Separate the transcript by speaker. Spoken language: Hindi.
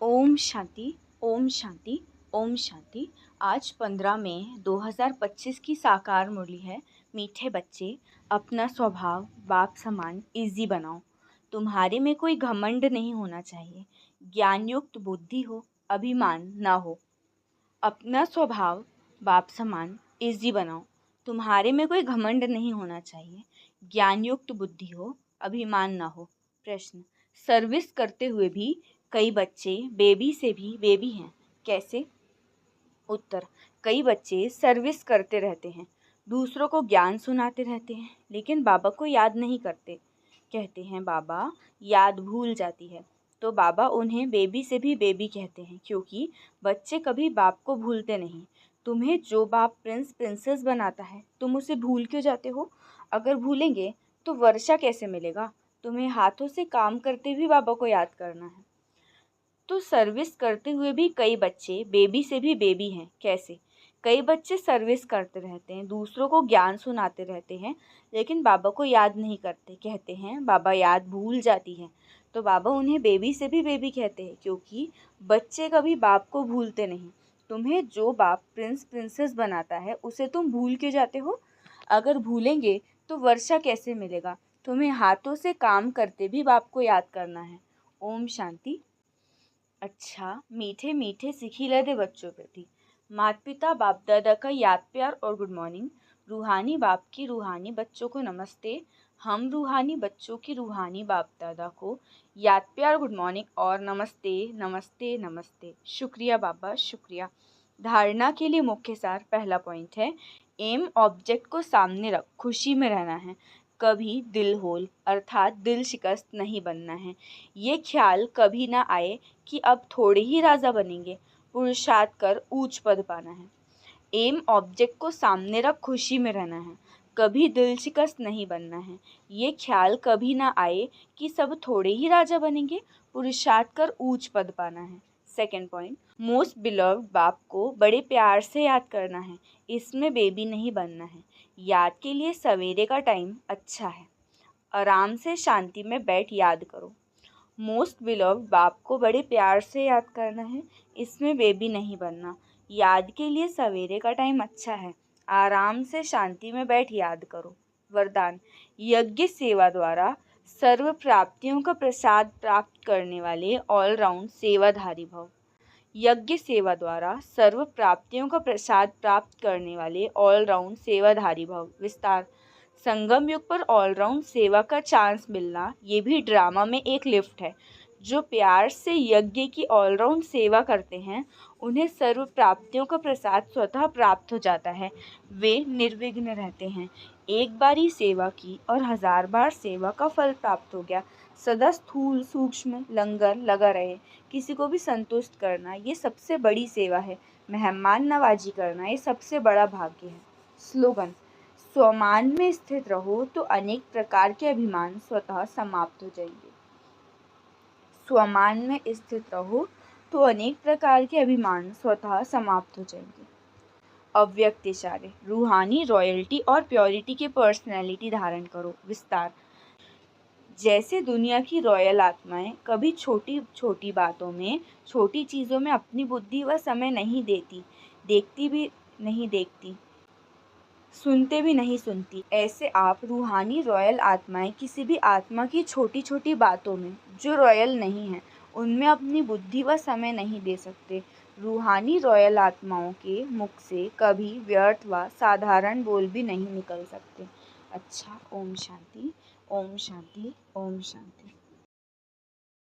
Speaker 1: ओम शांति, ओम शांति, ओम शांति। आज 15 मई 2025 की साकार मुरली है। मीठे बच्चे, अपना स्वभाव बाप समान इजी बनाओ। तुम्हारे में कोई घमंड नहीं होना चाहिए। ज्ञान युक्त बुद्धि हो, अभिमान ना हो। अपना स्वभाव बाप समान इजी बनाओ। तुम्हारे में कोई घमंड नहीं होना चाहिए। ज्ञान युक्त बुद्धि हो, अभिमान ना हो। प्रश्न, सर्विस करते हुए भी कई बच्चे बेबी से भी बेबी हैं, कैसे? उत्तर, कई बच्चे सर्विस करते रहते हैं, दूसरों को ज्ञान सुनाते रहते हैं, लेकिन बाबा को याद नहीं करते। कहते हैं बाबा याद भूल जाती है, तो बाबा उन्हें बेबी से भी बेबी कहते हैं, क्योंकि बच्चे कभी बाप को भूलते नहीं। तुम्हें जो बाप प्रिंस प्रिंसेस बनाता है, तुम उसे भूल क्यों जाते हो? अगर भूलेंगे तो वर्षा कैसे मिलेगा? तुम्हें हाथों से काम करते भी बाबा को याद करना है। तो सर्विस करते हुए भी कई बच्चे बेबी से भी बेबी हैं, कैसे? कई बच्चे सर्विस करते रहते हैं, दूसरों को ज्ञान सुनाते रहते हैं, लेकिन बाबा को याद नहीं करते। कहते हैं बाबा याद भूल जाती है, तो बाबा उन्हें बेबी से भी बेबी कहते हैं, क्योंकि बच्चे कभी बाप को भूलते नहीं। तुम्हें जो बाप प्रिंस प्रिंसेस बनाता है, उसे तुम भूल क्यों जाते हो? अगर भूलेंगे तो वर्षा कैसे मिलेगा? तुम्हें हाथों से काम करते भी बाप को याद करना है। ओम शांति। अच्छा, मीठे मीठे सिखिलते बच्चों प्रति माता पिता बाप दादा का याद प्यार और गुड मॉर्निंग। रूहानी बाप की रूहानी बच्चों को नमस्ते। हम रूहानी बच्चों की रूहानी बाप दादा को याद प्यार गुड मॉर्निंग और नमस्ते नमस्ते नमस्ते। शुक्रिया बाबा, शुक्रिया। धारणा के लिए मुख्य सार पहला पॉइंट है, एम ऑब्जेक्ट को सामने रख, खुशी में रहना है, कभी दिल होल अर्थात दिल शिकस्त नहीं बनना है। ये ख्याल कभी ना आए कि अब थोड़े ही राजा बनेंगे, पुरुषार्थ कर ऊंच पद पाना है। एम ऑब्जेक्ट को सामने रख, खुशी में रहना है, कभी दिल शिकस्त नहीं बनना है। ये ख्याल कभी ना आए कि सब थोड़े ही राजा बनेंगे, पुरुषार्थ कर ऊंच पद पाना है। सेकेंड पॉइंट, मोस्ट बिलव्ड बाप को बड़े प्यार से याद करना है, इसमें बेबी नहीं बनना है। याद के लिए सवेरे का टाइम अच्छा है, आराम से शांति में बैठ याद करो। मोस्ट बिलव्ड बाप को बड़े प्यार से याद करना है, इसमें बेबी नहीं बनना। याद के लिए सवेरे का टाइम अच्छा है, आराम से शांति में बैठ याद करो। वरदान, यज्ञ सेवा द्वारा सर्व प्राप्तियों का प्रसाद प्राप्त करने वाले ऑलराउंड सेवाधारी भव। यज्ञ सेवा द्वारा सर्व प्राप्तियों का प्रसाद प्राप्त करने वाले ऑलराउंड सेवाधारी भव। विस्तार, संगम युग पर ऑलराउंड सेवा का चांस मिलना ये भी ड्रामा में एक लिफ्ट है। जो प्यार से यज्ञ की ऑलराउंड सेवा करते हैं, उन्हें सर्व प्राप्तियों का प्रसाद स्वतः प्राप्त हो जाता है। वे निर्विघ्न रहते हैं। एक बार ही सेवा की और 1000 बार सेवा का फल प्राप्त हो गया। सदा स्थूल सूक्ष्म लंगर लगा रहे, किसी को भी संतुष्ट करना ये सबसे बड़ी सेवा है। मेहमान नवाजी करना ये सबसे बड़ा भाग्य है। स्लोगन, स्वमान में स्थित रहो तो अनेक प्रकार के अभिमान स्वतः समाप्त हो जाएंगे। स्वमान में स्थित रहो तो अनेक प्रकार के अभिमान स्वतः समाप्त हो जाएंगे। अव्यक्त इशारे, रूहानी रॉयल्टी और प्योरिटी की पर्सनैलिटी धारण करो। विस्तार, जैसे दुनिया की रॉयल आत्माएं कभी छोटी छोटी बातों में, छोटी चीज़ों में अपनी बुद्धि व समय नहीं देती, देखती भी नहीं देखती, सुनते भी नहीं सुनती, ऐसे आप रूहानी रॉयल आत्माएं किसी भी आत्मा की छोटी छोटी बातों में जो रॉयल नहीं है, उनमें अपनी बुद्धि व समय नहीं दे सकते। रूहानी रॉयल आत्माओं के मुख से कभी व्यर्थ व साधारण बोल भी नहीं निकल सकते। अच्छा, ओम शांति, ओम शांति, ओम शांति।